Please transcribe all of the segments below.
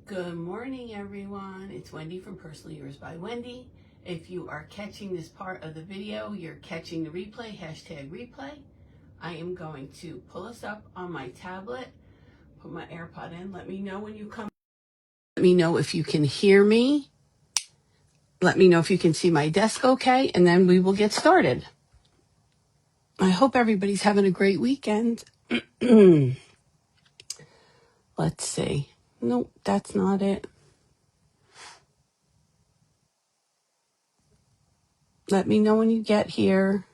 Good morning, everyone. It's Wendy from Personal Yours by Wendy. If you are catching this part of the video, you're catching the replay, #replay. I am going to pull us up on my tablet, put my AirPod in. Let me know when you come. Let me know if you can hear me. Let me know if you can see my desk okay, and then we will get started. I hope everybody's having a great weekend. Let's see. Nope, that's not it. Let me know when you get here.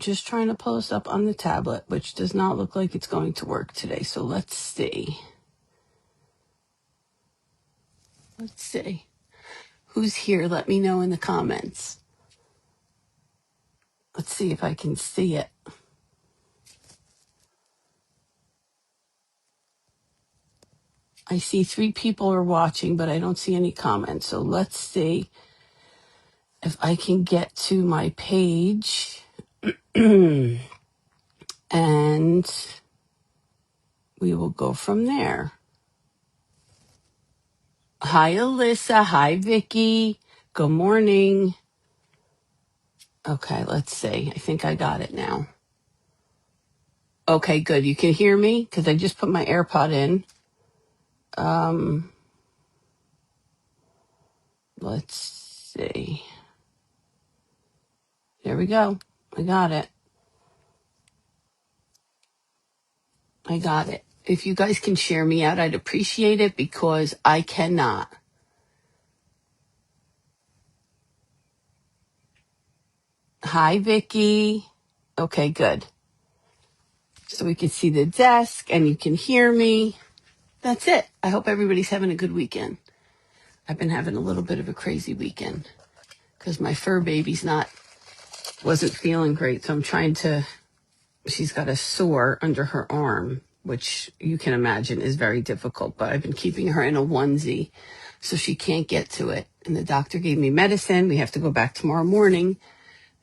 Just trying to pull us up on the tablet, which does not look like it's going to work today. So let's see. Let's see. Who's here? Let me know in the comments. Let's see if I can see it. I see 3 people are watching, but I don't see any comments. So let's see if I can get to my page. And we will go from there. Hi, Alyssa. Hi, Vicky. Good morning. Okay, let's see. I think I got it now. Okay, good. You can hear me because I just put my AirPod in. Let's see. There we go. I got it. If you guys can share me out, I'd appreciate it because I cannot. Hi, Vicky. Okay, good. So we can see the desk and you can hear me. That's it. I hope everybody's having a good weekend. I've been having a little bit of a crazy weekend because my fur baby's wasn't feeling great. So she's got a sore under her arm, which you can imagine is very difficult, but I've been keeping her in a onesie so she can't get to it. And the doctor gave me medicine. We have to go back tomorrow morning.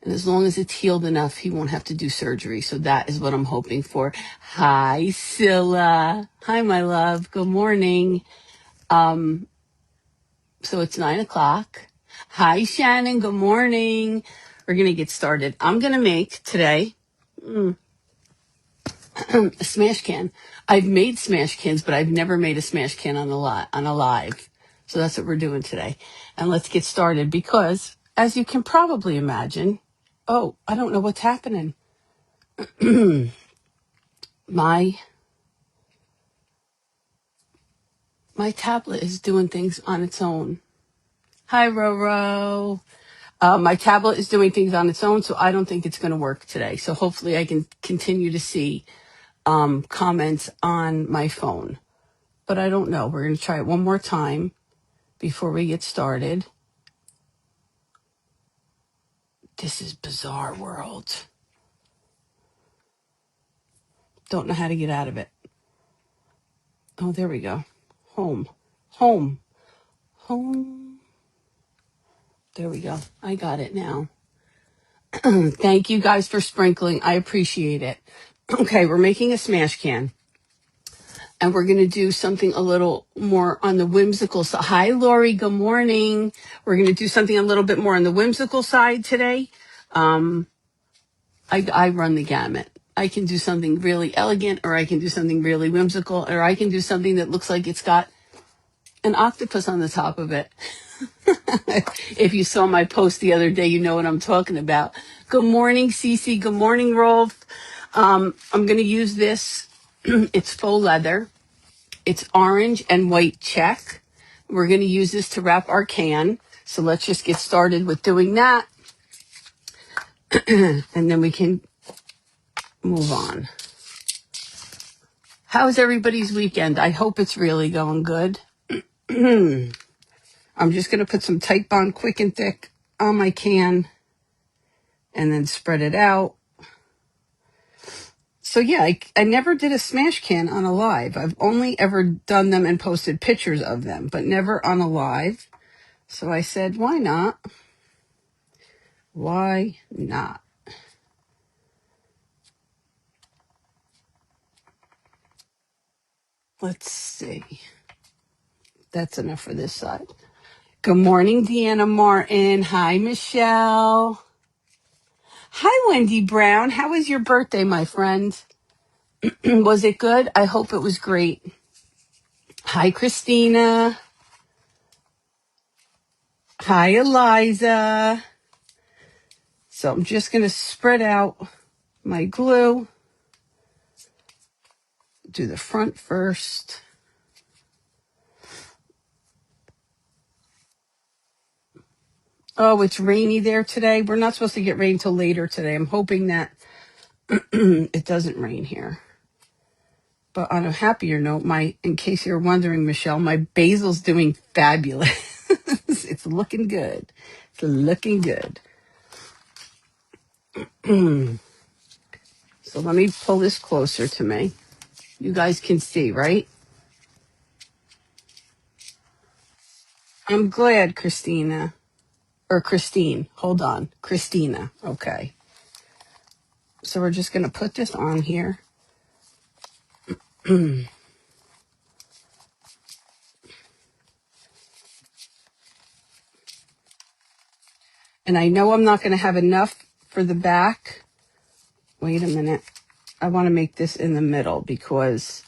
And as long as it's healed enough, he won't have to do surgery. So that is what I'm hoping for. Hi, Scylla. Hi, my love. Good morning. So it's 9:00. Hi, Shannon. Good morning. We're going to get started. I'm going to make today a smash can. I've made smash cans, but I've never made a smash can on a live. So that's what we're doing today. And let's get started because, as you can probably imagine, I don't know what's happening. My tablet is doing things on its own. Hi, Roro. My tablet is doing things on its own, so I don't think it's going to work today. So hopefully I can continue to see comments on my phone. But I don't know. We're going to try it one more time before we get started. This is bizarre world. Don't know how to get out of it. Oh, there we go. Home. There we go. I got it now. Thank you guys for sprinkling. I appreciate it. Okay, we're making a smash can. And we're going to do something a little more on the whimsical side. Hi, Lori. Good morning. We're going to do something a little bit more on the whimsical side today. I run the gamut. I can do something really elegant, or I can do something really whimsical, or I can do something that looks like it's got an octopus on the top of it. If you saw my post the other day, you know what I'm talking about. Good morning, Cece. Good morning, Rolf. I'm going to use this. It's faux leather. It's orange and white check. We're going to use this to wrap our can. So let's just get started with doing that. And then we can move on. How's everybody's weekend? I hope it's really going good. I'm just going to put some Titebond Quick and Thick on my can and then spread it out. So yeah, I never did a smash can on a live. I've only ever done them and posted pictures of them, but never on a live. So I said, why not? Why not? Let's see. That's enough for this side. Good morning, Deanna Martin. Hi, Michelle. Hi, Wendy Brown. How was your birthday, my friend? Was it good? I hope it was great. Hi, Christina. Hi, Eliza. So I'm just going to spread out my glue. Do the front first. Oh, it's rainy there today. We're not supposed to get rain till later today. I'm hoping that it doesn't rain here. But on a happier note, in case you're wondering, Michelle, my basil's doing fabulous. It's looking good. It's looking good. So let me pull this closer to me. You guys can see, right? I'm glad, Christina. Or Christine. Hold on. Christina. Okay. So we're just going to put this on here. And I know I'm not going to have enough for the back. Wait a minute. I want to make this in the middle because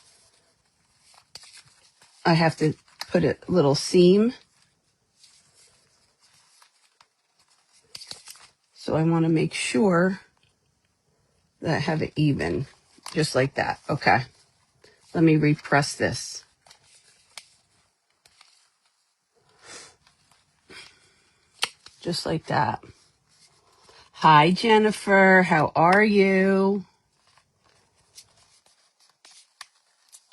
I have to put a little seam. So I want to make sure that I have it even, just like that. Okay. Let me repress this. Just like that. Hi, Jennifer. How are you?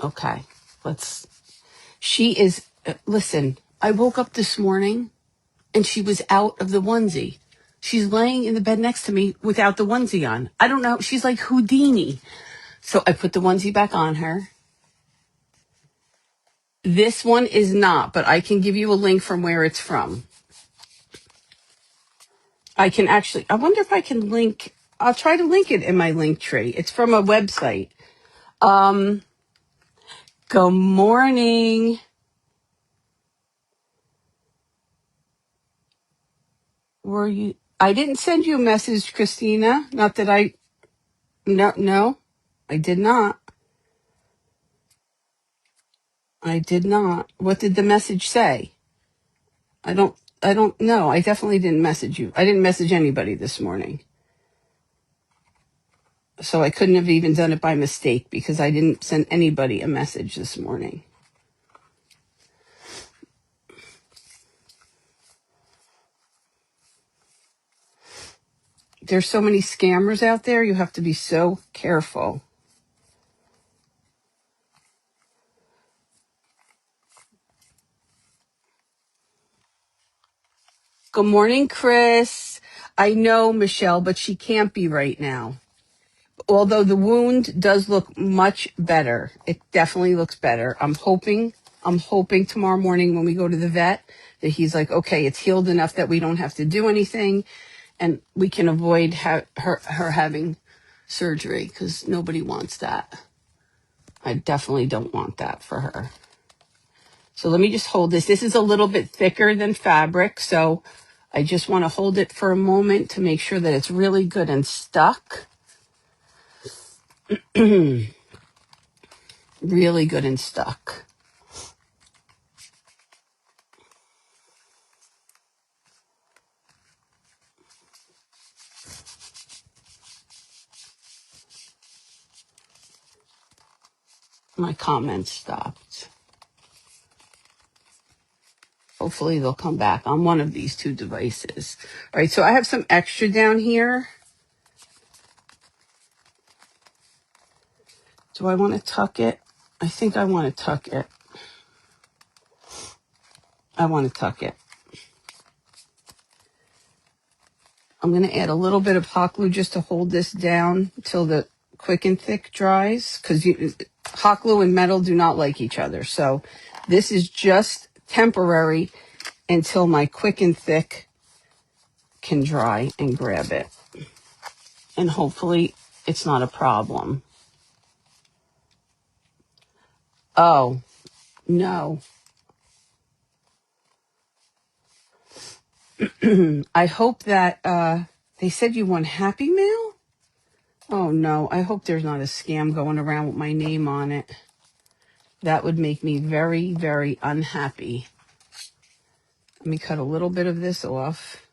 Okay. She is, listen, I woke up this morning and she was out of the onesie. She's laying in the bed next to me without the onesie on. I don't know. She's like Houdini. So I put the onesie back on her. This one is not, but I can give you a link from where it's from. I wonder if I can link, I'll try to link it in my link tree. It's from a website. Good morning. I didn't send you a message, Christina. No, I did not. I did not. What did the message say? I don't know. I definitely didn't message you. I didn't message anybody this morning. So I couldn't have even done it by mistake because I didn't send anybody a message this morning. There's so many scammers out there. You have to be so careful. Good morning, Chris. I know, Michelle, but she can't be right now. Although the wound does look much better. It definitely looks better. I'm hoping tomorrow morning when we go to the vet that he's like, okay, it's healed enough that we don't have to do anything and we can avoid her having surgery because nobody wants that. I definitely don't want that for her. So let me just hold this. This is a little bit thicker than fabric, so I just want to hold it for a moment to make sure that it's really good and stuck. Really good and stuck. My comments stopped. Hopefully they'll come back on one of these two devices. All right, so I have some extra down here. Do I want to tuck it? I think I want to tuck it. I want to tuck it. I'm going to add a little bit of hot glue just to hold this down till the quick and thick dries because hot glue and metal do not like each other. So this is just temporary until my quick and thick can dry and grab it. And hopefully it's not a problem. Oh, no. I hope that they said you won Happy Mail. Oh no, I hope there's not a scam going around with my name on it. That would make me very, very unhappy. Let me cut a little bit of this off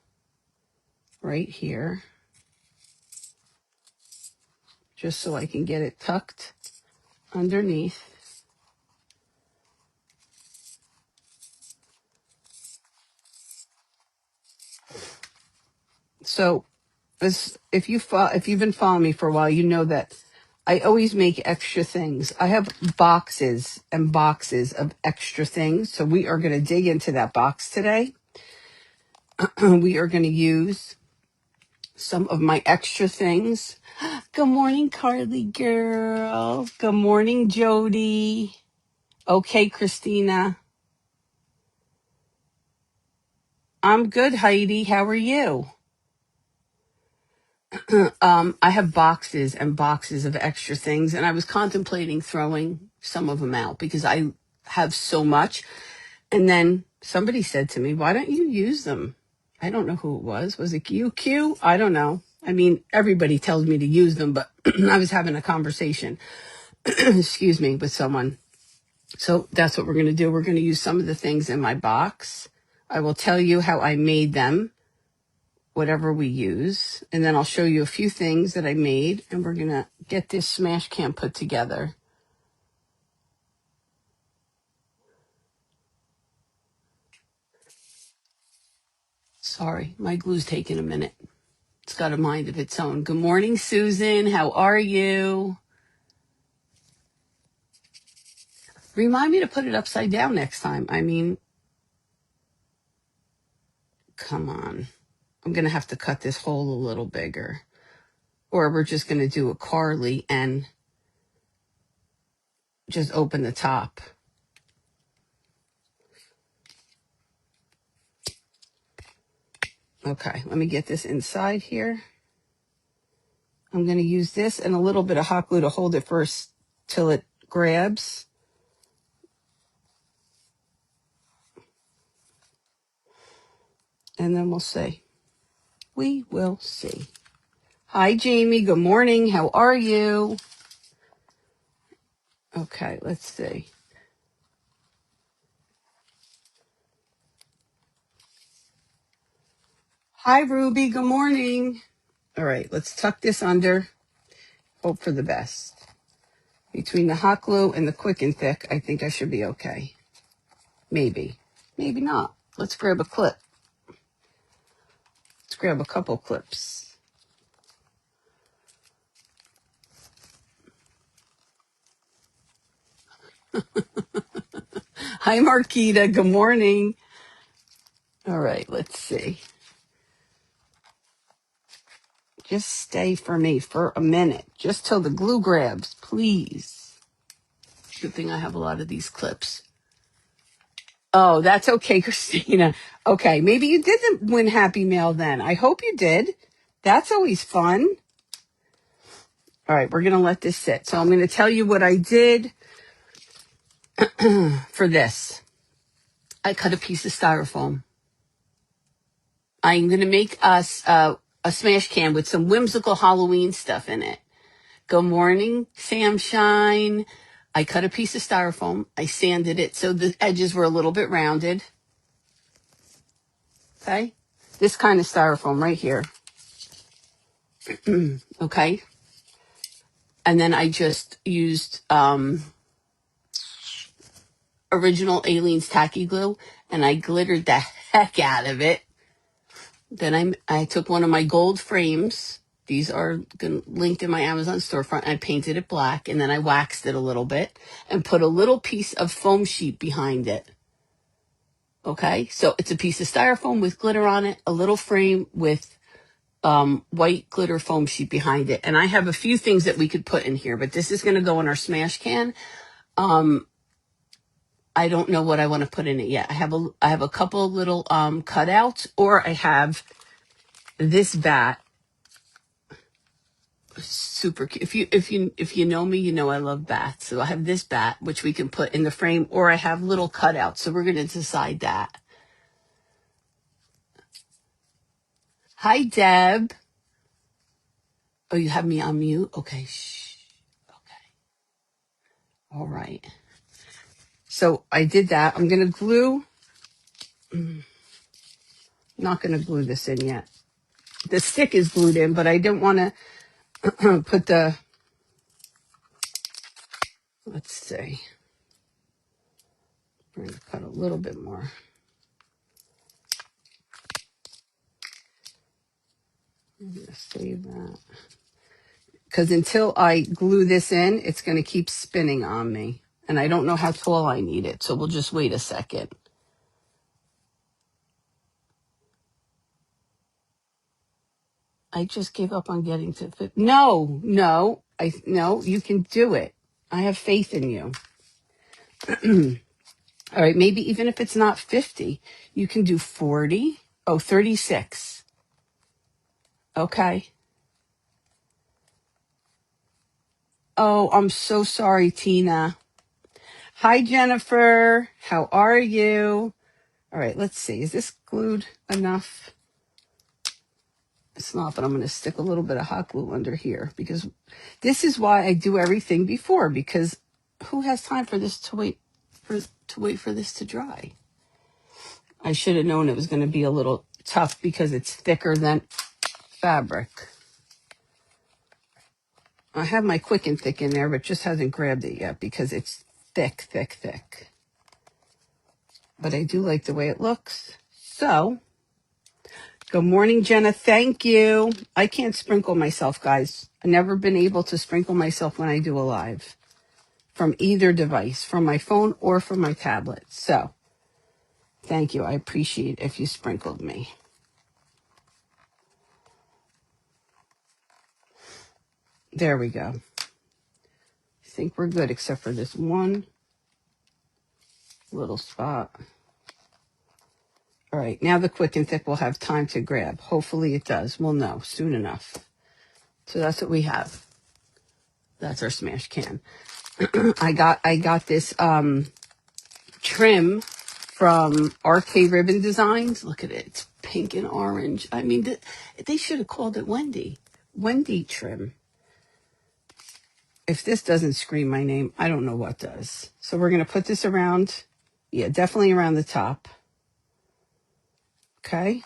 right here, just so I can get it tucked underneath. So if you've been following me for a while, you know that I always make extra things. I have boxes and boxes of extra things. So we are going to dig into that box today. We are going to use some of my extra things. Good morning, Carly girl. Good morning, Jody. Okay, Christina. I'm good, Heidi. How are you? I have boxes and boxes of extra things, and I was contemplating throwing some of them out because I have so much. And then somebody said to me, why don't you use them? I don't know who it was. Was it you, Q? I don't know. I mean, everybody tells me to use them, but I was having a conversation, excuse me, with someone. So that's what we're going to do. We're going to use some of the things in my box. I will tell you how I made them, whatever we use, and then I'll show you a few things that I made, and we're going to get this smash can put together. Sorry, my glue's taking a minute. It's got a mind of its own. Good morning, Susan. How are you? Remind me to put it upside down next time. I mean, come on. I'm going to have to cut this hole a little bigger. Or we're just going to do a Carly and just open the top. Okay, let me get this inside here. I'm going to use this and a little bit of hot glue to hold it first till it grabs. And then we'll see. We will see. Hi, Jamie. Good morning. How are you? Okay, let's see. Hi, Ruby. Good morning. All right, let's tuck this under. Hope for the best. Between the hot glue and the quick and thick, I think I should be okay. Maybe. Maybe not. Let's grab a clip. Let's grab a couple clips. Hi, Marquita. Good morning. All right, let's see. Just stay for me for a minute, just till the glue grabs, please. Good thing I have a lot of these clips. Oh, that's okay, Christina. Okay, maybe you didn't win Happy Mail then. I hope you did. That's always fun. All right, we're going to let this sit. So I'm going to tell you what I did for this. I cut a piece of styrofoam. I'm going to make us a smash can with some whimsical Halloween stuff in it. Good morning, Sam Shine. I cut a piece of styrofoam. I sanded it so the edges were a little bit rounded. Okay. This kind of styrofoam right here. Okay. And then I just used original Aleene's tacky glue and I glittered the heck out of it. Then I took one of my gold frames. These are linked in my Amazon storefront. I painted it black and then I waxed it a little bit and put a little piece of foam sheet behind it. Okay, so it's a piece of styrofoam with glitter on it, a little frame with white glitter foam sheet behind it. And I have a few things that we could put in here, but this is going to go in our smash can. I don't know what I want to put in it yet. I have a couple little cutouts, or I have this bat Super cute. If you know me, you know I love bats. So I have this bat, which we can put in the frame, or I have little cutouts. So we're going to decide that. Hi, Deb. Oh, you have me on mute? Okay. Shh. Okay. All right. So I did that. I'm going to glue. Not going to glue this in yet. The stick is glued in, but I didn't want to put the, let's see. We're going to cut a little bit more. I'm going to save that. Because until I glue this in, it's going to keep spinning on me. And I don't know how tall I need it, so we'll just wait a second. I just gave up on getting to 50. No, you can do it. I have faith in you. All right, maybe even if it's not 50, you can do 40. Oh, 36. Okay. Oh, I'm so sorry, Tina. Hi, Jennifer. How are you? All right, let's see. Is this glued enough? It's not, but I'm going to stick a little bit of hot glue under here because this is why I do everything before, because who has time for this to wait for this to dry? I should have known it was going to be a little tough because it's thicker than fabric. I have my Quick and Thick in there, but just hasn't grabbed it yet because it's thick, thick, thick. But I do like the way it looks. So, good morning, Jenna. Thank you. I can't sprinkle myself, guys. I've never been able to sprinkle myself when I do a live from either device, from my phone or from my tablet. So, thank you. I appreciate if you sprinkled me. There we go. I think we're good except for this one little spot. All right, now the Quick and Thick will have time to grab. Hopefully it does. We'll know soon enough. So that's what we have. That's our smash can. I got this trim from RK Ribbon Designs. Look at it. It's pink and orange. I mean, they should have called it Wendy. Wendy trim. If this doesn't scream my name, I don't know what does. So we're going to put this around. Yeah, definitely around the top. Okay.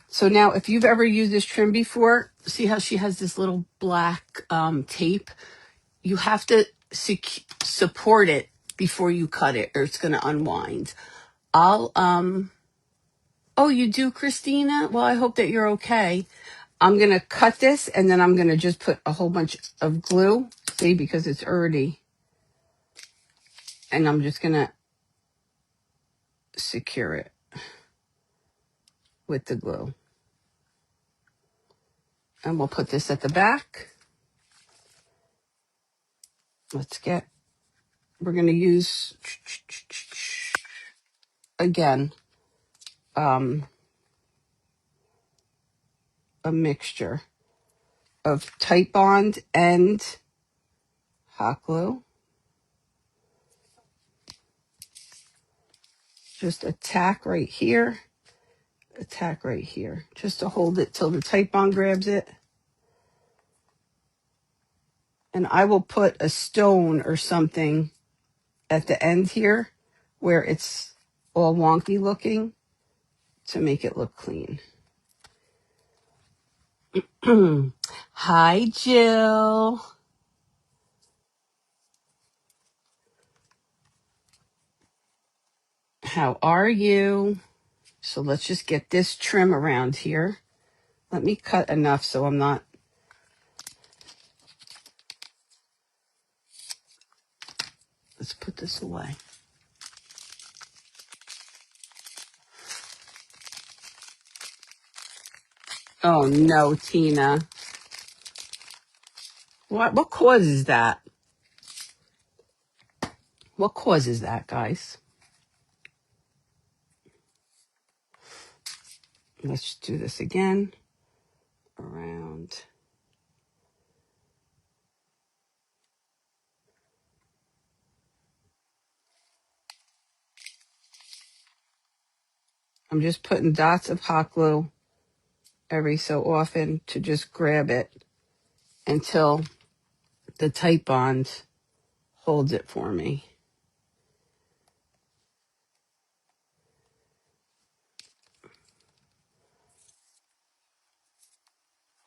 So now if you've ever used this trim before, see how she has this little black tape? You have to support it before you cut it or it's going to unwind. Oh, you do, Christina? Well, I hope that you're okay. I'm going to cut this and then I'm going to just put a whole bunch of glue, see, because it's already, and I'm just going to secure it with the glue. And we'll put this at the back. We're going to use, again, a mixture of Titebond and hot glue. Just a tack right here, just to hold it till the Titebond grabs it. And I will put a stone or something at the end here where it's all wonky looking to make it look clean. Hi, Jill. How are you? So let's just get this trim around here. Let me cut enough so I'm not. Let's put this away. Oh no, Tina. What causes that? What causes that, guys? Let's do this again. Around. I'm just putting dots of hot glue every so often to just grab it until the Titebond holds it for me.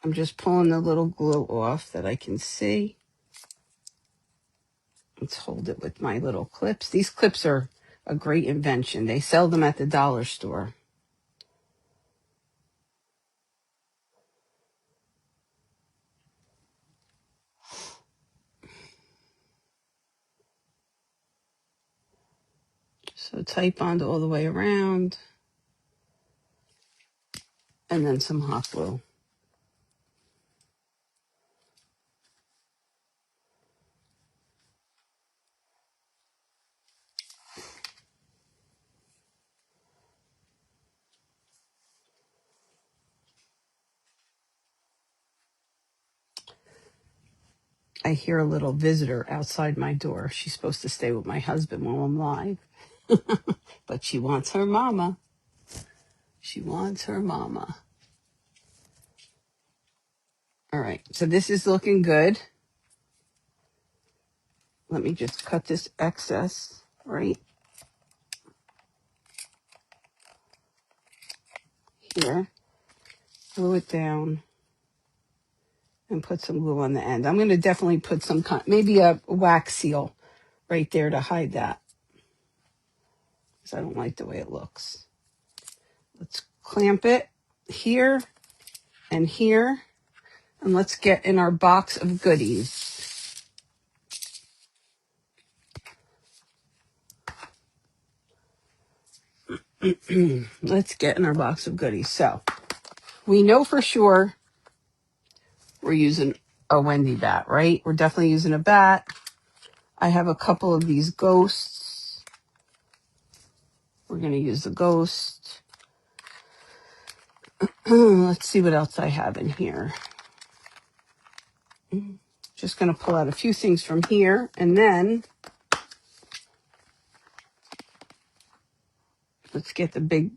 I'm just pulling the little glue off that I can see. Let's hold it with my little clips. These clips are a great invention. They sell them at the dollar store. So Titebond all the way around. And then some hot glue. I hear a little visitor outside my door. She's supposed to stay with my husband while I'm live. But she wants her mama. She wants her mama. All right, so this is looking good. Let me just cut this excess right here. Glue it down and put some glue on the end. I'm going to definitely put some kind, maybe a wax seal right there to hide that, because I don't like the way it looks. Let's clamp it here and here, and let's get in our box of goodies. Let's get in our box of goodies. So we know for sure we're using a Wendy bat, right? We're definitely using a bat. I have a couple of these ghosts. We're going to use the ghost. Let's see what else I have in here. Just going to pull out a few things from here, and then let's get the big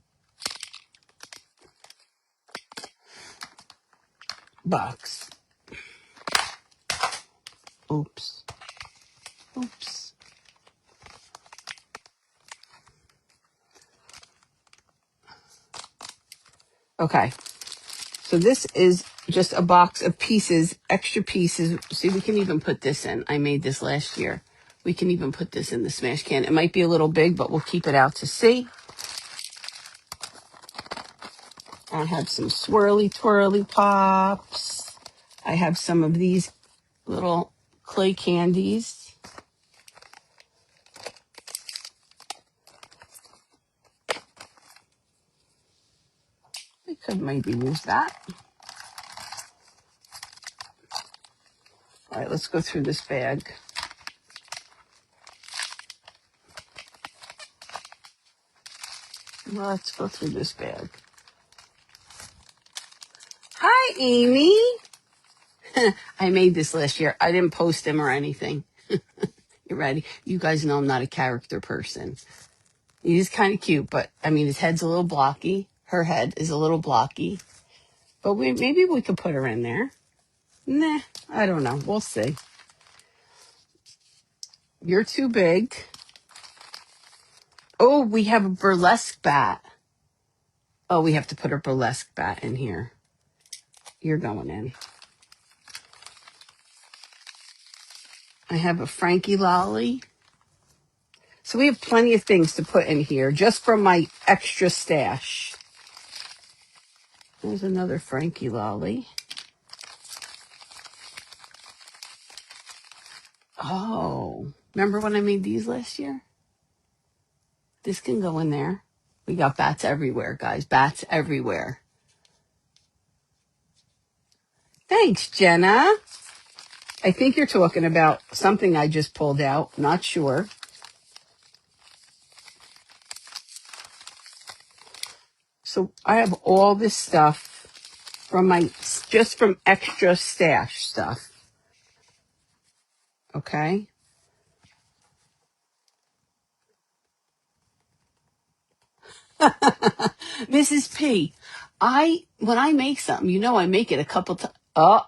box. Oops. Oops. Okay. So this is just a box of pieces, extra pieces. See, we can even put this in. I made this last year. We can even put this in the smash can. It might be a little big, but we'll keep it out to see. I have some swirly twirly pops. I have some of these little clay candies. We could maybe use that. All right, let's go through this bag. Let's go through this bag. Hi, Amy. I made this last year. I didn't post him or anything. You ready? You guys know I'm not a character person. He's kind of cute, but I mean, his head's a little blocky. Her head is a little blocky. But maybe we could put her in there. Nah, I don't know. We'll see. You're too big. Oh, we have a burlesque bat. Oh, we have to put a burlesque bat in here. You're going in. I have a Frankie Lolly. So we have plenty of things to put in here just from my extra stash. There's another Frankie Lolly. Oh, remember when I made these last year? This can go in there. We got bats everywhere, guys. Bats everywhere. Thanks, Jenna. I think you're talking about something I just pulled out. Not sure. So I have all this stuff from just from extra stash stuff. Okay. Mrs. P, when I make something, I make it a couple times. Oh,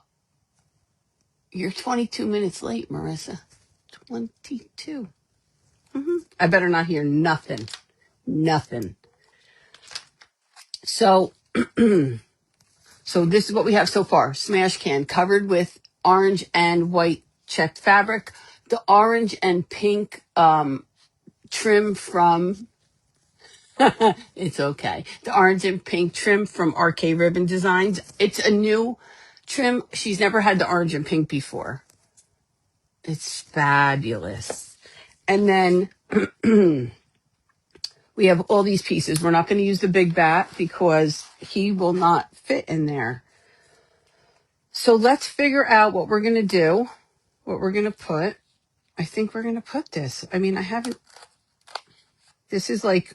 you're 22 minutes late, Marissa. 22. I better not hear nothing. Nothing. So, so this is what we have so far. Smash can covered with orange and white checked fabric. The orange and pink trim from, it's okay. The orange and pink trim from RK Ribbon Designs. It's a new trim. She's never had the orange and pink before. It's fabulous. And then we have all these pieces. We're not going to use the big bat because he will not fit in there. So let's figure out what we're going to do, what we're going to put. I think we're going to put this. I mean, this is like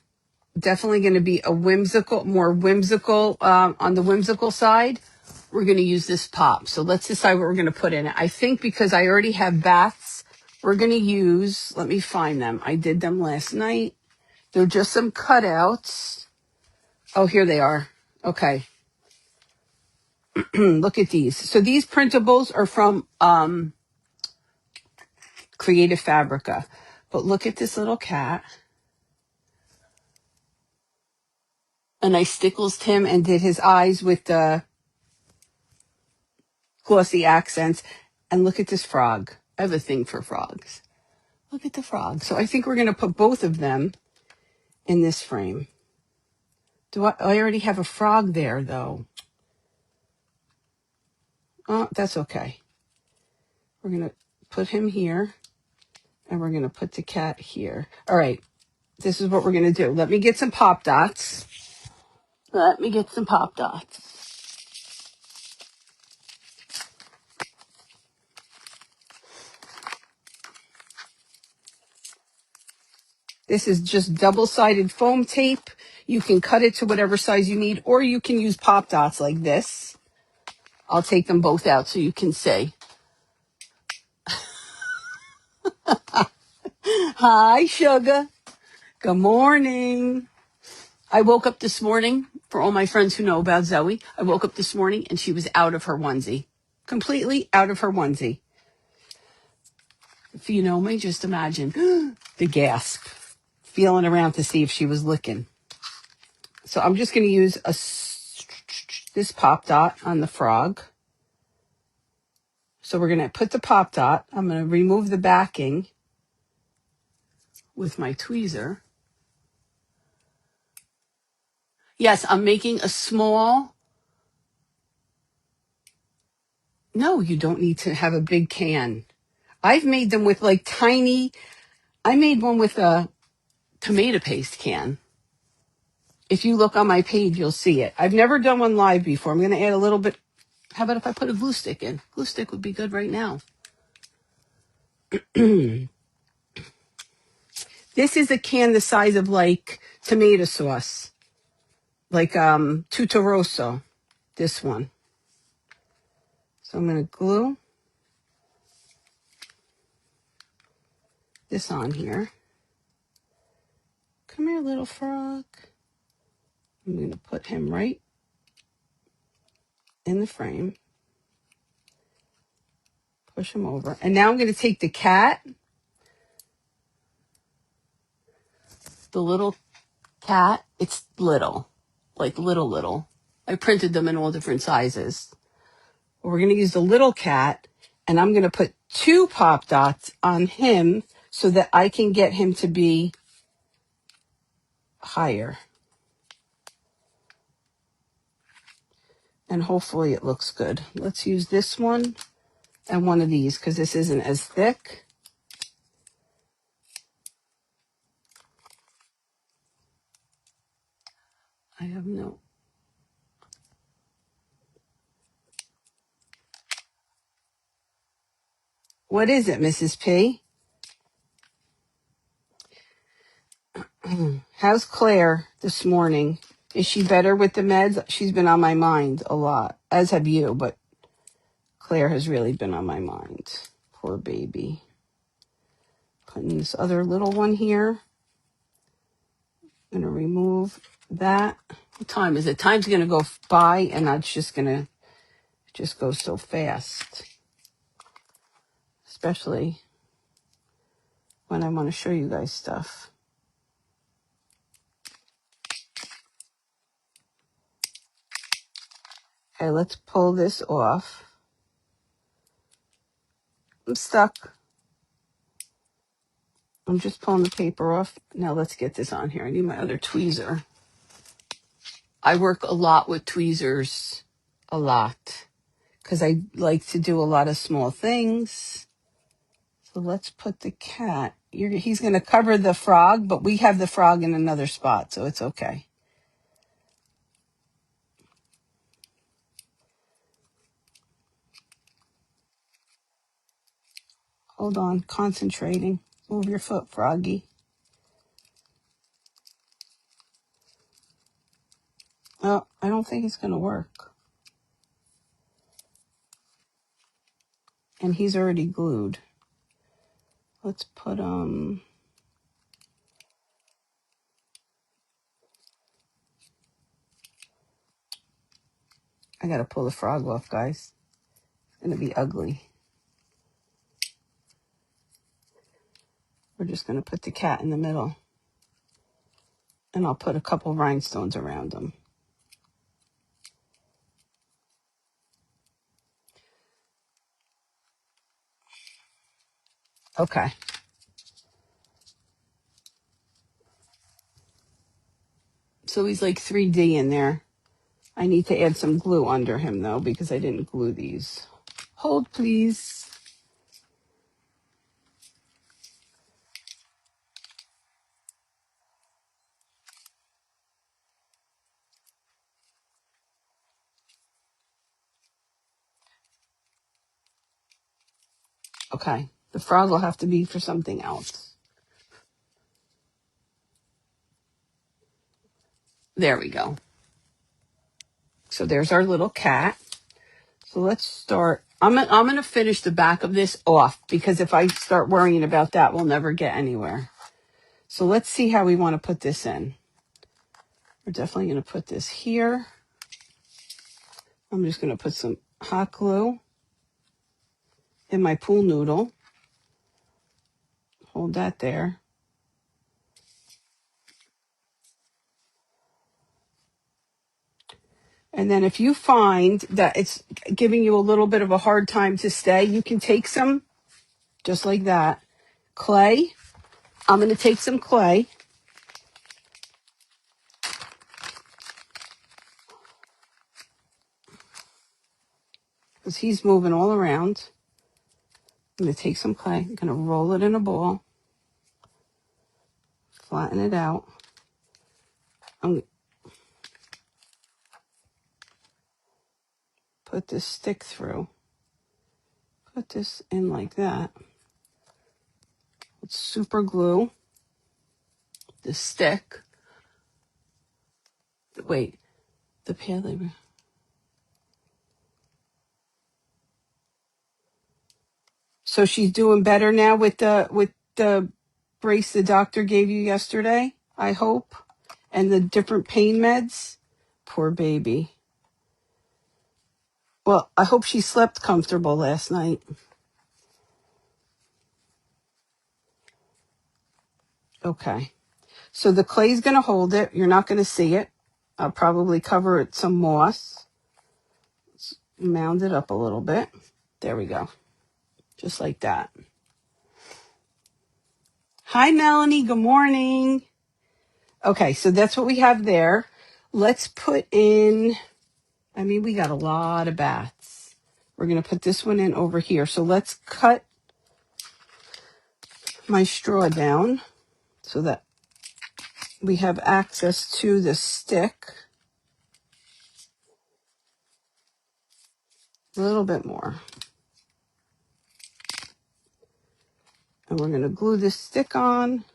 definitely going to be a more whimsical, on the whimsical side. We're going to use this pop. So let's decide what we're going to put in it. I think because I already have bats, we're going to use, let me find them. I did them last night. They're just some cutouts. Oh, here they are. Okay. Look at these. So these printables are from Creative Fabrica. But look at this little cat. And I stickled him and did his eyes with the glossy accents. And look at this frog. I have a thing for frogs. Look at the frog. So I think we're going to put both of them in this frame. I already have a frog there, though. Oh, that's okay. We're going to put him here. And we're going to put the cat here. All right. This is what we're going to do. Let me get some pop dots. This is just double-sided foam tape. You can cut it to whatever size you need, or you can use pop dots like this. I'll take them both out so you can see. Hi, sugar. Good morning. I woke up this morning, for all my friends who know about Zoe, I woke up this morning and she was out of her onesie. Completely out of her onesie. If you know me, just imagine the gasp. Feeling around to see if she was licking. So I'm just going to use this pop dot on the frog. So we're going to put the pop dot. I'm going to remove the backing with my tweezer. Yes, I'm making a small. No, you don't need to have a big can. I've made them with like tiny. I made one with a tomato paste can. If you look on my page, you'll see it. I've never done one live before. I'm going to add a little bit. How about if I put a glue stick in? Glue stick would be good right now. This is a can the size of like tomato sauce, like Tutto Rosso, this one. So I'm going to glue this on here. Come here, little frog. I'm going to put him right in the frame. Push him over. And now I'm going to take the cat, the little cat. It's little, like little. I printed them in all different sizes. We're going to use the little cat, and I'm going to put 2 pop dots on him so that I can get him to be higher. And hopefully it looks good. Let's use this one and one of these because this isn't as thick. I have no. What is it, Mrs. P? How's Claire this morning? Is she better with the meds? She's been on my mind a lot, as have you, but Claire has really been on my mind. Poor baby. Putting this other little one here. I'm going to remove that. What time is it? Time's going to go by, and it's just going to just go so fast, especially when I want to show you guys stuff. Okay, let's pull this off. I'm stuck. I'm just pulling the paper off. Now let's get this on here. I need my other tweezer. I work a lot with tweezers, a lot, because I like to do a lot of small things. So let's put the cat. He's going to cover the frog, but we have the frog in another spot, so it's okay. Hold on, concentrating. Move your foot, Froggy. Oh, I don't think it's going to work. And he's already glued. Let's put, I got to pull the frog off, guys. It's going to be ugly. We're just going to put the cat in the middle. And I'll put a couple rhinestones around him. Okay. So he's like 3D in there. I need to add some glue under him, though, because I didn't glue these. Hold, please. Okay. The frog will have to be for something else. There we go. So there's our little cat. So let's start. I'm going to finish the back of this off, because if I start worrying about that, we'll never get anywhere. So let's see how we want to put this in. We're definitely going to put this here. I'm just going to put some hot glue in my pool noodle. Hold that there. And then if you find that it's giving you a little bit of a hard time to stay, you can take some, just like that, clay. I'm going to take some clay. Because he's moving all around. I'm going to take some clay. I'm going to roll it in a ball. Flatten it out. I'm going to put this stick through. Put this in like that. Let's super glue the stick. Wait, the pad labor. So she's doing better now with the brace the doctor gave you yesterday, I hope, and the different pain meds. Poor baby. Well, I hope she slept comfortable last night. Okay. So the clay's going to hold it. You're not going to see it. I'll probably cover it some moss. Mound it up a little bit. There we go. Just like that. Hi, Melanie. Good morning. Okay, so that's what we have there. Let's put in, we got a lot of bats. We're going to put this one in over here. So let's cut my straw down so that we have access to the stick. A little bit more. And we're going to glue this stick on.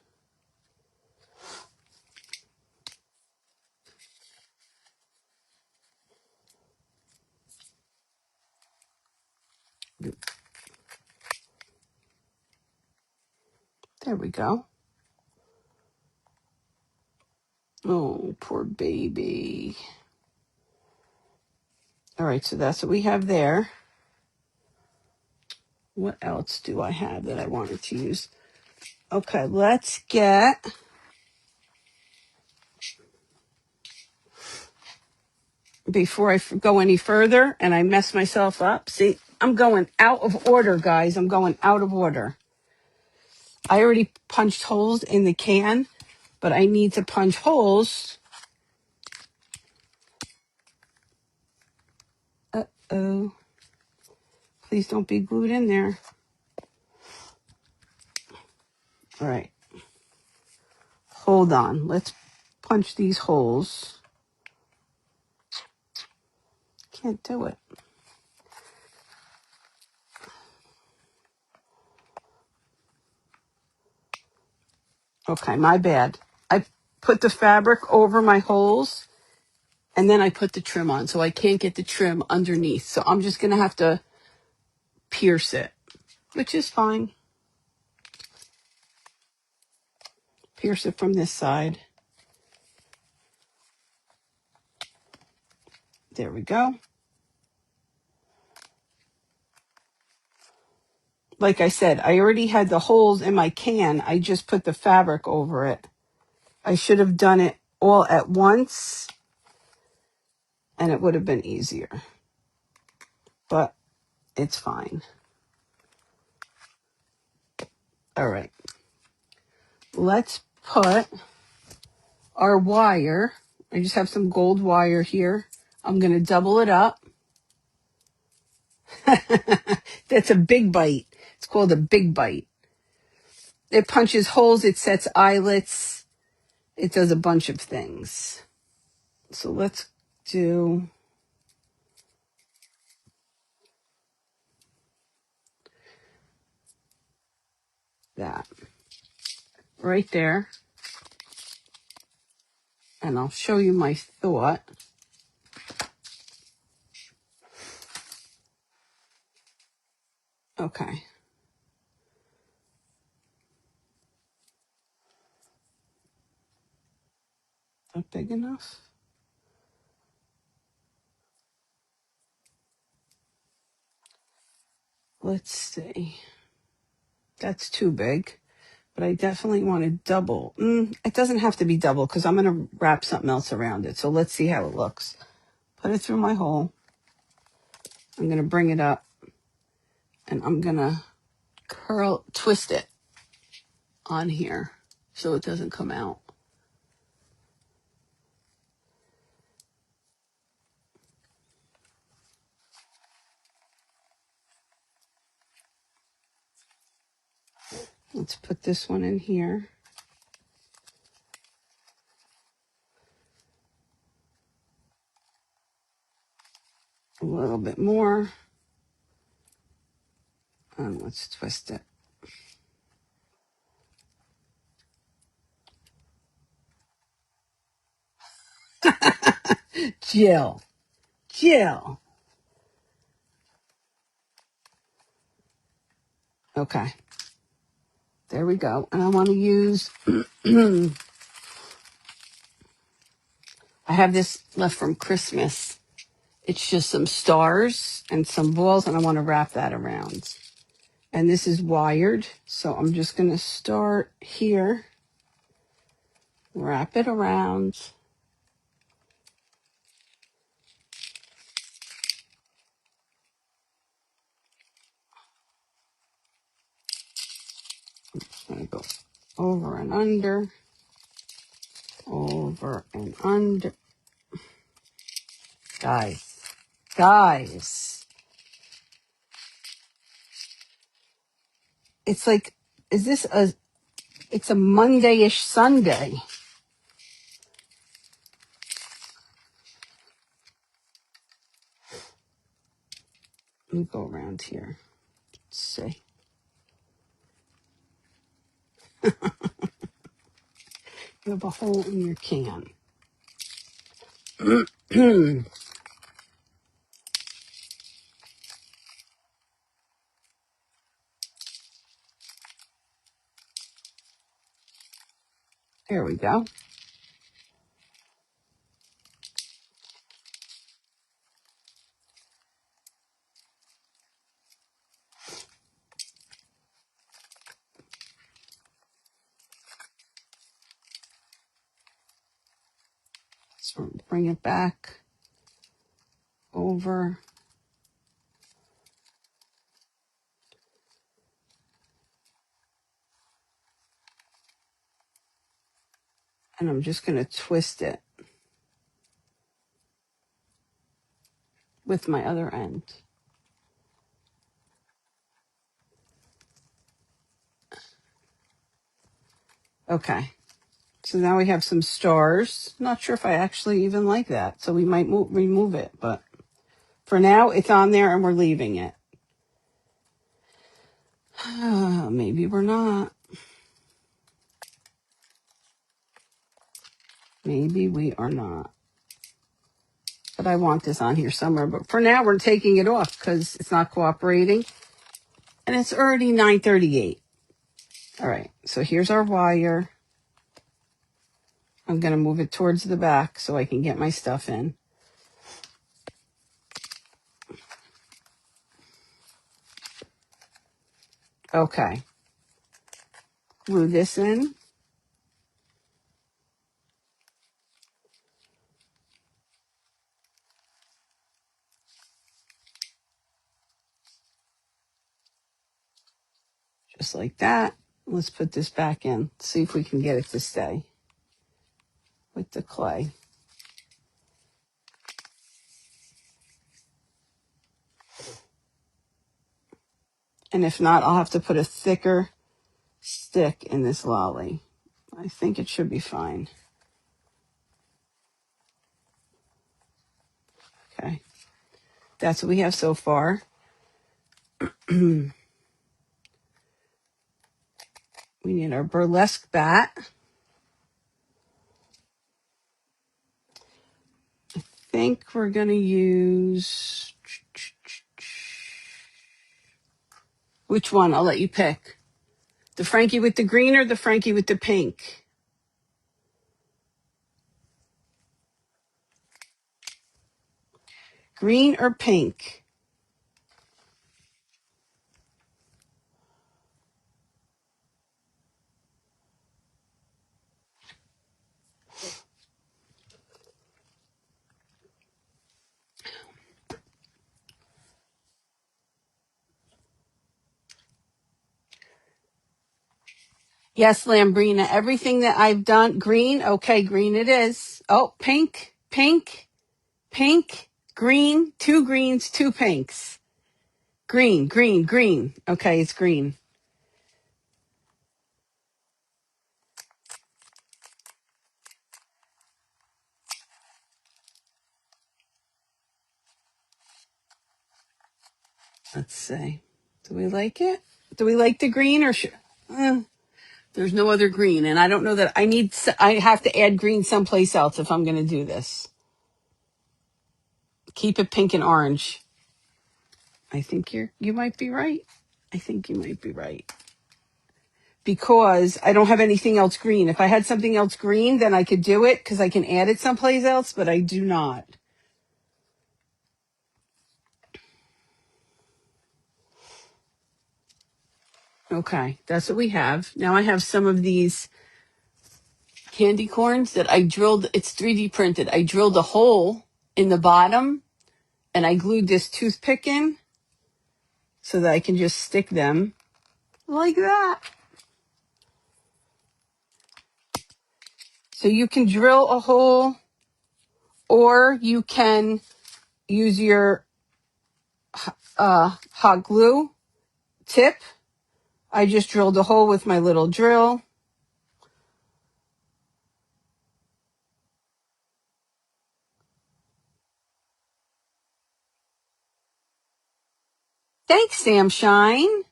There we go. Oh, poor baby. All right, so that's what we have there. What else do I have that I wanted to use? Okay, let's get... Before I go any further and I mess myself up. See, I'm going out of order, guys. I'm going out of order. I already punched holes in the can, but I need to punch holes. Uh-oh. Please don't be glued in there. All right. Hold on. Let's punch these holes. Can't do it. Okay, my bad. I put the fabric over my holes, and then I put the trim on, so I can't get the trim underneath. So I'm just going to have to pierce it, which is fine. Pierce it from this side. There we go. Like I said, I already had the holes in my can. I just put the fabric over it. I should have done it all at once, and it would have been easier. But it's fine. All right. Let's put our wire. I just have some gold wire here. I'm going to double it up. That's a big bite. It's called a big bite. It punches holes. It sets eyelets. It does a bunch of things. So let's do that right there. And I'll show you my thought. Okay. Not big enough? Let's see. That's too big. But I definitely want to double. It doesn't have to be double because I'm going to wrap something else around it. So let's see how it looks. Put it through my hole. I'm going to bring it up. And I'm going to twist it on here so it doesn't come out. Let's put this one in here. A little bit more. And let's twist it. Jill. Okay. There we go. And I want to use, I have this left from Christmas. It's just some stars and some balls, and I want to wrap that around. And this is wired, so I'm just going to start here, wrap it around. I'm going to go over and under, over and under. Guys, it's like, it's a Monday-ish Sunday. Let me go around here. Let's see. You have a hole in your can. There we go. So bring it back over. And I'm just going to twist it with my other end. Okay. So now we have some stars. Not sure if I actually even like that. So we might remove it. But for now, it's on there and we're leaving it. Maybe we're not. Maybe we are not. But I want this on here somewhere. But for now, we're taking it off because it's not cooperating. And it's already 9:38. All right. So here's our wire. I'm going to move it towards the back so I can get my stuff in. Okay. Glue this in. Just like that. Let's put this back in. See if we can get it to stay with the clay. And if not, I'll have to put a thicker stick in this lolly. I think it should be fine. Okay. That's what we have so far. We need our burlesque bat. I think we're going to use... Which one? I'll let you pick. The Frankie with the green or the Frankie with the pink? Green or pink? Yes, Lambrina. Everything that I've done, green. Okay, green it is. Oh, pink, pink, pink, green, 2 greens, 2 pinks. Green, green, green. Okay, it's green. Let's see. Do we like it? Do we like the green or there's no other green, and I don't know that I have to add green someplace else if I'm going to do this. Keep it pink and orange. I think you might be right. I think you might be right. Because I don't have anything else green. If I had something else green, then I could do it because I can add it someplace else, but I do not. Okay, that's what we have. Now I have some of these candy corns that I drilled. It's 3D printed. I drilled a hole in the bottom and I glued this toothpick in so that I can just stick them like that. So you can drill a hole or you can use your hot glue tip. I just drilled a hole with my little drill. Thanks, Sam Shine.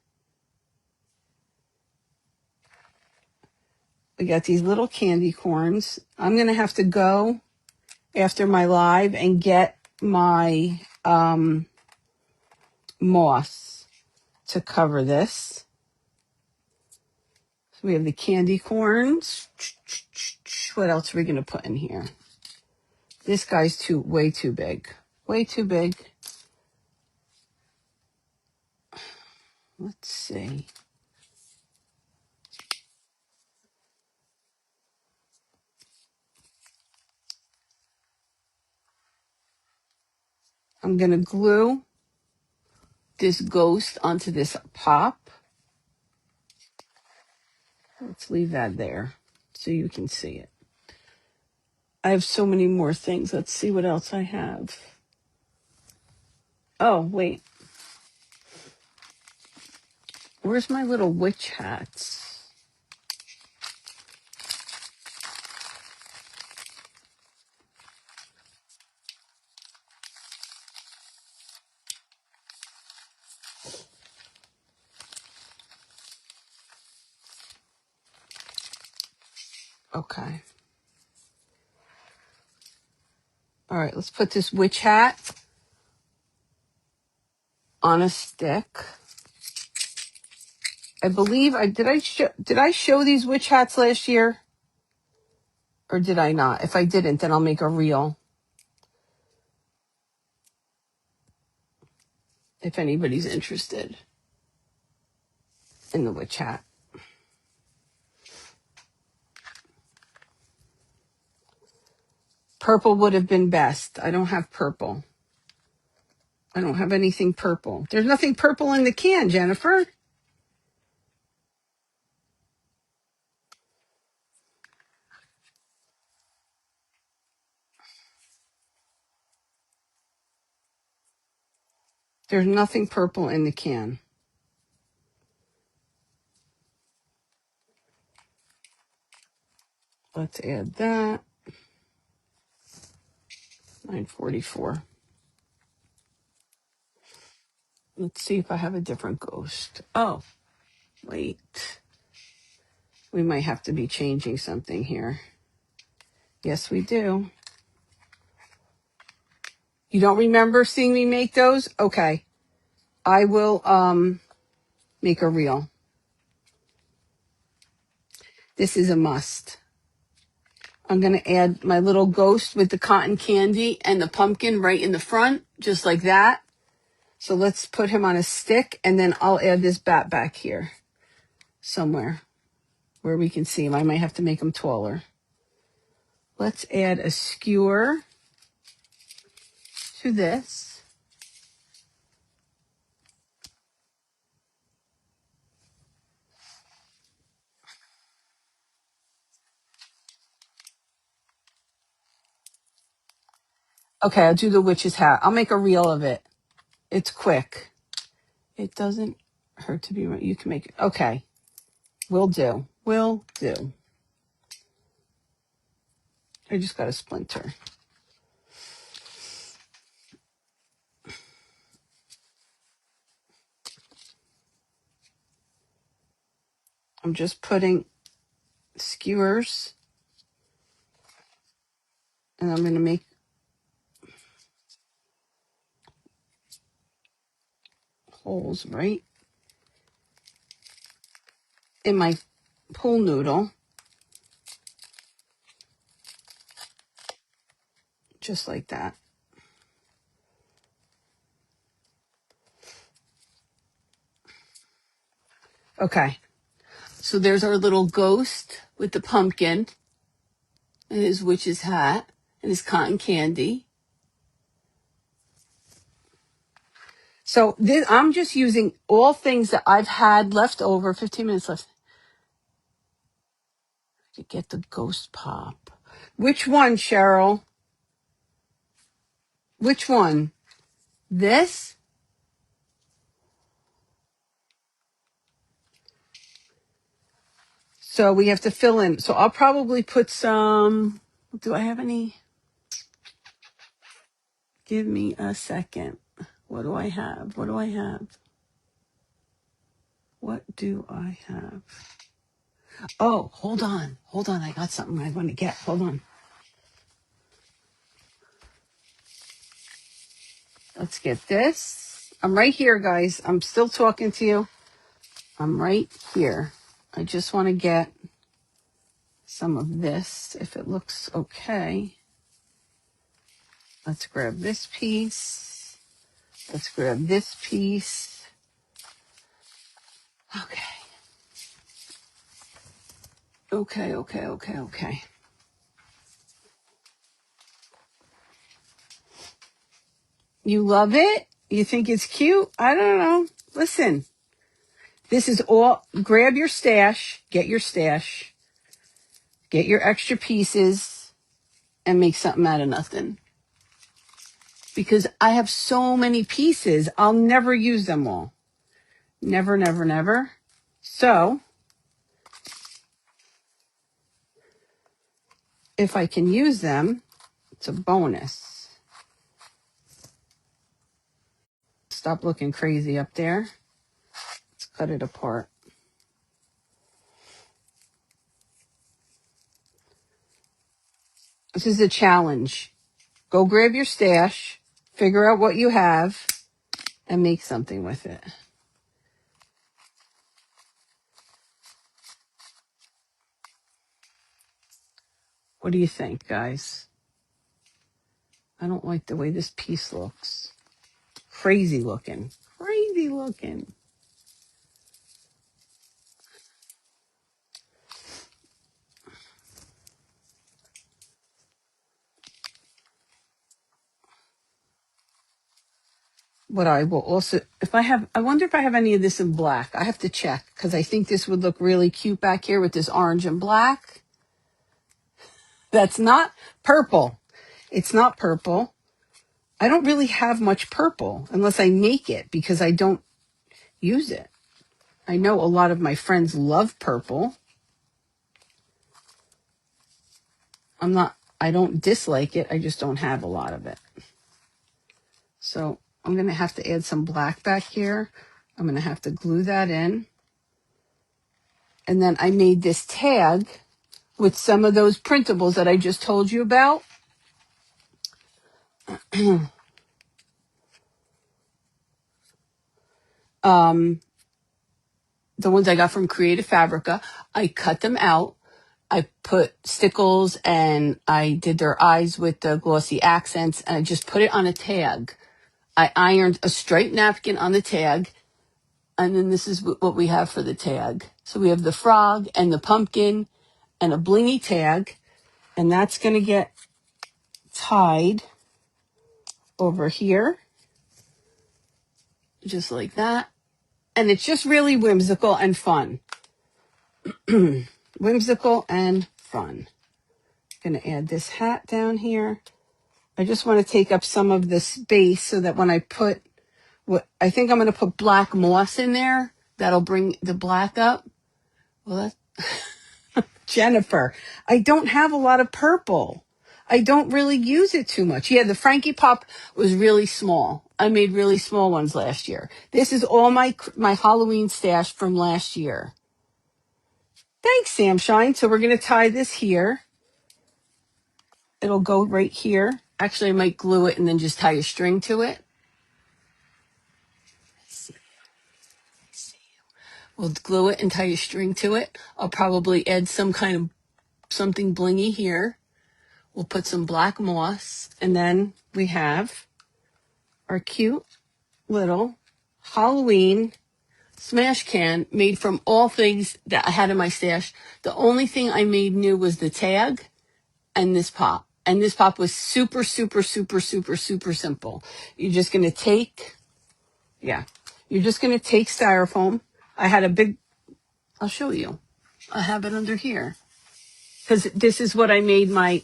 We got these little candy corns. I'm going to have to go after my live and get my moss to cover this. So we have the candy corns. What else are we going to put in here? This guy's way too big. Way too big. Let's see. I'm going to glue this ghost onto this pop. Let's leave that there so you can see it. I have so many more things. Let's see what else I have. Oh, wait. Where's my little witch hats? Okay. All right, let's put this witch hat on a stick. I believe did I show these witch hats last year? Or did I not? If I didn't, then I'll make a reel. If anybody's interested in the witch hat. Purple would have been best. I don't have purple. I don't have anything purple. There's nothing purple in the can, Jennifer. There's nothing purple in the can. Let's add that. 944. Let's see if I have a different ghost. Oh, wait. We might have to be changing something here. Yes, we do. You don't remember seeing me make those? Okay. I will make a reel. This is a must. I'm going to add my little ghost with the cotton candy and the pumpkin right in the front, just like that. So let's put him on a stick, and then I'll add this bat back here somewhere where we can see him. I might have to make him taller. Let's add a skewer to this. Okay, I'll do the witch's hat. I'll make a reel of it. It's quick. It doesn't hurt to be, you can make it. Okay, will do. Will do. I just got a splinter. I'm just putting skewers, and I'm going to make holes right in my pool noodle, just like that. Okay, so there's our little ghost with the pumpkin and his witch's hat and his cotton candy. So this, I'm just using all things that I've had left over, 15 minutes left, to get the ghost pop. Which one, Cheryl? Which one? This? So we have to fill in. So I'll probably put some, do I have any? Give me a second. What do I have? What do I have? What do I have? Oh, hold on. Hold on. I got something I want to get. Hold on. Let's get this. I'm right here, guys. I'm still talking to you. I'm right here. I just want to get some of this, if it looks okay. Let's grab this piece. Let's grab this piece. Okay. Okay. You love it? You think it's cute? I don't know. Listen, this is all, grab your stash, get your extra pieces, and make something out of nothing. Because I have so many pieces, I'll never use them all. Never, never, never. So, if I can use them, it's a bonus. Stop looking crazy up there. Let's cut it apart. This is a challenge. Go grab your stash, figure out what you have, and make something with it. What do you think, guys? I don't like the way this piece looks. Crazy looking. Crazy looking. What I will also, I wonder if I have any of this in black. I have to check because I think this would look really cute back here with this orange and black. That's not purple. It's not purple. I don't really have much purple unless I make it because I don't use it. I know a lot of my friends love purple. I don't dislike it. I just don't have a lot of it. So I'm going to have to add some black back here. I'm going to have to glue that in. And then I made this tag with some of those printables that I just told you about. The ones I got from Creative Fabrica. I cut them out. I put stickles and I did their eyes with the glossy accents and I just put it on a tag. I ironed a striped napkin on the tag. And then this is what we have for the tag. So we have the frog and the pumpkin and a blingy tag. And that's going to get tied over here. Just like that. And it's just really whimsical and fun. Whimsical and fun. I'm going to add this hat down here. I just want to take up some of the space so that when I put what I think I'm going to put black moss in there, that'll bring the black up. Well, that's Jennifer. I don't have a lot of purple. I don't really use it too much. Yeah, the Frankie Pop was really small. I made really small ones last year. This is all my Halloween stash from last year. Thanks, Samshine. So we're going to tie this here. It'll go right here. Actually, I might glue it and then just tie a string to it. We'll glue it and tie a string to it. I'll probably add some kind of something blingy here. We'll put some black moss. And then we have our cute little Halloween smash can made from all things that I had in my stash. The only thing I made new was the tag and this pop. And this pop was super, super, super, super, super simple. You're just going to take, you're just going to take styrofoam. I had a big, I'll show you. I have it under here. Because this is what I made my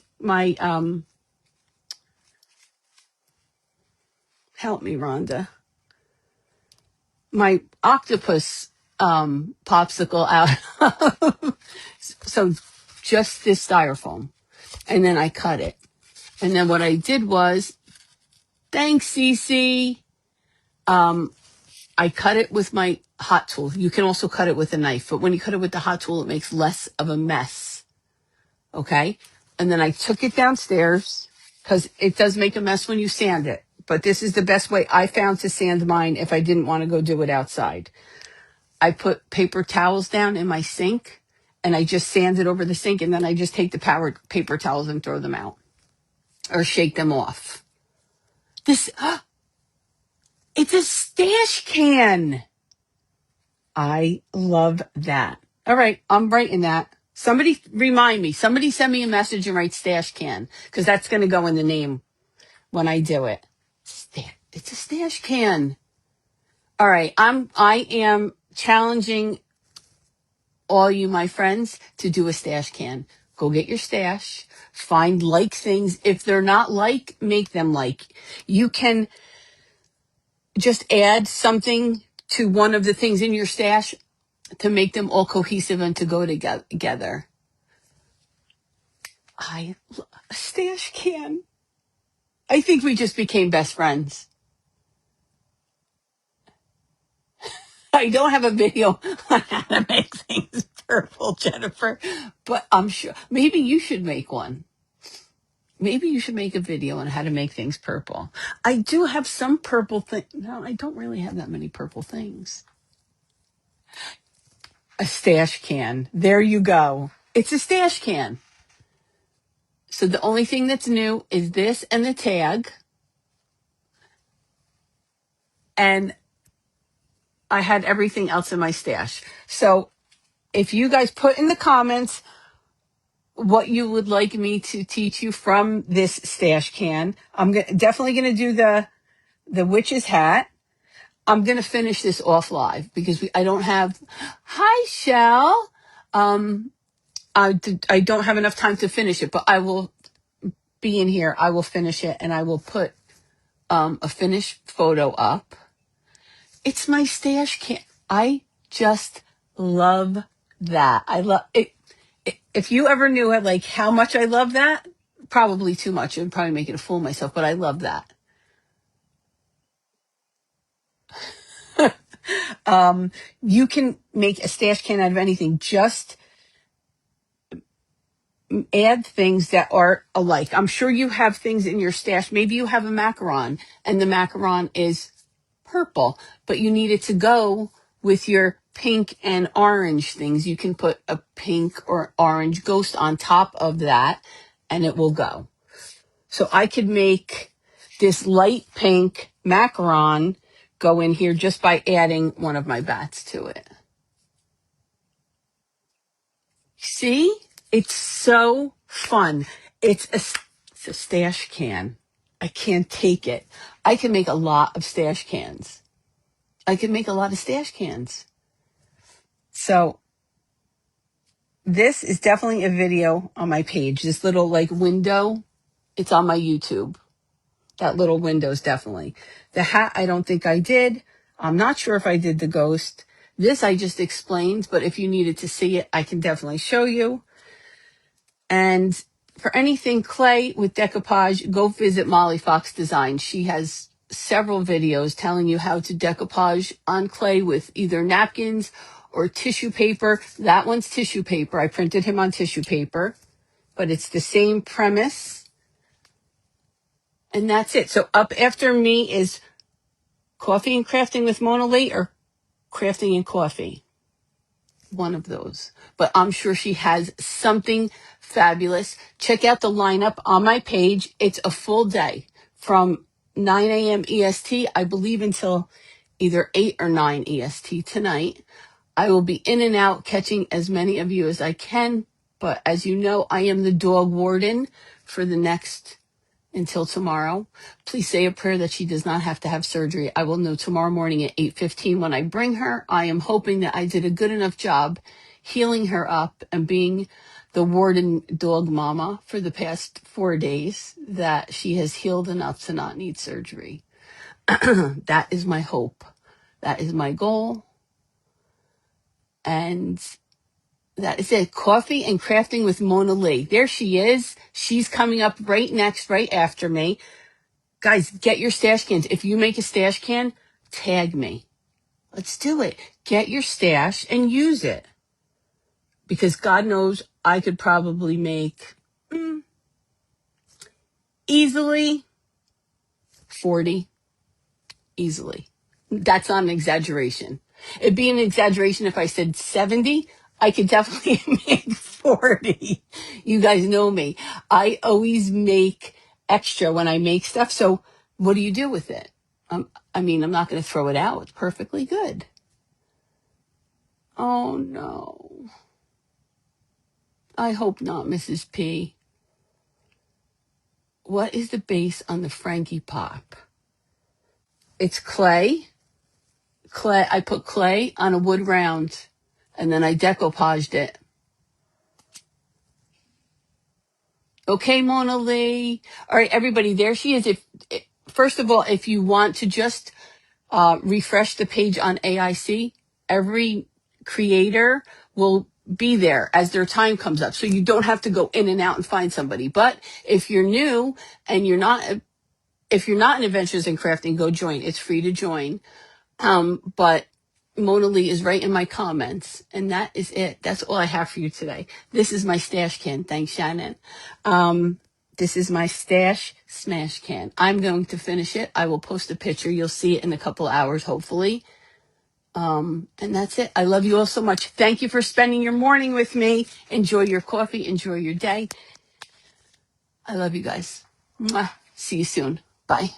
help me, Rhonda. My octopus popsicle out. So just this styrofoam. And then I cut it. And then what I did was, thanks, Cece. I cut it with my hot tool. You can also cut it with a knife, but when you cut it with the hot tool, it makes less of a mess. Okay? And then I took it downstairs because it does make a mess when you sand it. But this is the best way I found to sand mine if I didn't want to go do it outside. I put paper towels down in my sink and I just sand it over the sink and then I just take the paper towels and throw them out or shake them off. It's a stash can. I love that. All right, I'm writing that. Somebody remind me. Somebody send me a message and write stash can because that's going to go in the name when I do it. It's a stash can. All right. I am challenging all you, my friends, to do a stash can. Go get your stash, find like things. If they're not like, make them like. You can just add something to one of the things in your stash to make them all cohesive and to go together. A stash can. I think we just became best friends. I don't have a video on how to make things purple, Jennifer, but I'm sure maybe you should make one. Maybe you should make a video on how to make things purple. I do have some purple thing. No, I don't really have that many purple things. A stash can. There you go. It's a stash can. So the only thing that's new is this and the tag. And I had everything else in my stash. So if you guys put in the comments what you would like me to teach you from this stash can, I'm definitely going to do the witch's hat. I'm going to finish this off live because I don't have, hi, Shell. I don't have enough time to finish it, but I will be in here. I will finish it and I will put a finished photo up. It's my stash can. I just love that. I love it. If you ever knew it, like how much I love that, probably too much. It would probably make it a fool of myself, but I love that. You can make a stash can out of anything. Just add things that are alike. I'm sure you have things in your stash. Maybe you have a macaron and the macaron is purple, but you need it to go with your pink and orange things. You can put a pink or orange ghost on top of that and it will go. So I could make this light pink macaron go in here just by adding one of my bats to it. See? It's so fun. It's a stash can. I can't take it. I can make a lot of stash cans. I can make a lot of stash cans. So this is definitely a video on my page. This little like window, it's on my YouTube. That little window is definitely. The hat, I don't think I did. I'm not sure if I did the ghost. This I just explained, but if you needed to see it, I can definitely show you. And for anything clay with decoupage, go visit Molly Fox Design. She has several videos telling you how to decoupage on clay with either napkins or tissue paper. That one's tissue paper. I printed him on tissue paper, but it's the same premise. And that's it. So up after me is Coffee and Crafting with Mona Lee or Crafting and Coffee. One of those. But I'm sure she has something fabulous. Check out the lineup on my page. It's a full day from 9 a.m. EST, I believe, until either 8 or 9 EST tonight. I will be in and out catching as many of you as I can. But as you know, I am the dog warden for the next until tomorrow. Please say a prayer that she does not have to have surgery. I will know tomorrow morning at 8:15 when I bring her. I am hoping that I did a good enough job healing her up and being the warden dog mama for the past 4 days that she has healed enough to not need surgery. That is my hope. That is my goal. And that is it. Coffee and Crafting with Mona Lee. There she is. She's coming up right next, right after me. Guys, get your stash cans. If you make a stash can, tag me. Let's do it. Get your stash and use it. Because God knows I could probably make easily 40. Easily. That's not an exaggeration. It'd be an exaggeration if I said 70. I could definitely make 40. You guys know me. I always make extra when I make stuff. So what do you do with it? I'm not going to throw it out. It's perfectly good. Oh, no. I hope not, Mrs. P. What is the base on the Frankie Pop? It's clay. I put clay on a wood round, and then I decoupaged it. Okay, Mona Lee. All right, everybody, there she is. First of all, if you want to just refresh the page on AIC, every creator will be there as their time comes up. So you don't have to go in and out and find somebody. But if you're new and if you're not in Adventures in Crafting, go join. It's free to join. But Mona Lee is right in my comments, and that is it. That's all I have for you today. This is my stash can. Thanks, Shannon. This is my stash smash can. I'm going to finish it. I will post a picture. You'll see it in a couple hours, hopefully. And that's it. I love you all so much. Thank you for spending your morning with me. Enjoy your coffee. Enjoy your day. I love you guys. Mwah. See you soon. Bye.